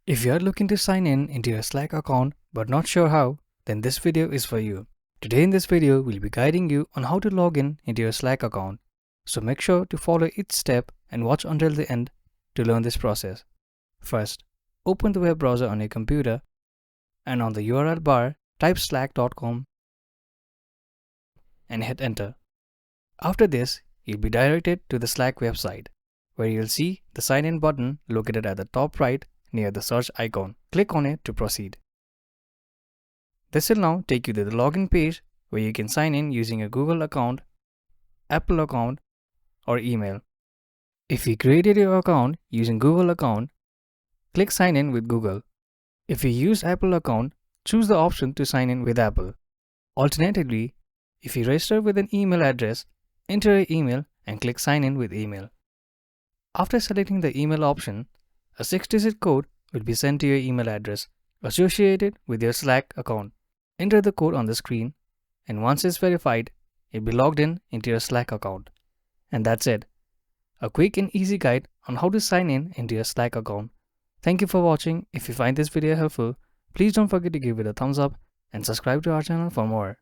If you are looking to sign in into your Slack account but not sure how, then this video is for you. Today in this video, we'll be guiding you on how to log in into your Slack account. So make sure to follow each step and watch until the end to learn this process. First, open the web browser on your computer and on the URL bar, type slack.com and hit enter. After this, you'll be directed to the Slack website, where you'll see the sign in button located at the top right near the search icon. Click on it to proceed. This will now take you to the login page where you can sign in using a Google account, Apple account, or email. If you created your account using Google account, click sign in with Google. If you use Apple account, choose the option to sign in with Apple. Alternatively, if you register with an email address, enter your email and click sign in with email. After selecting the email option, a 6-digit code will be sent to your email address associated with your Slack account. Enter the code on the screen, and once it's verified, you'll be logged in into your Slack account. And that's it. A quick and easy guide on how to sign in into your Slack account. Thank you for watching. If you find this video helpful, please don't forget to give it a thumbs up and subscribe to our channel for more.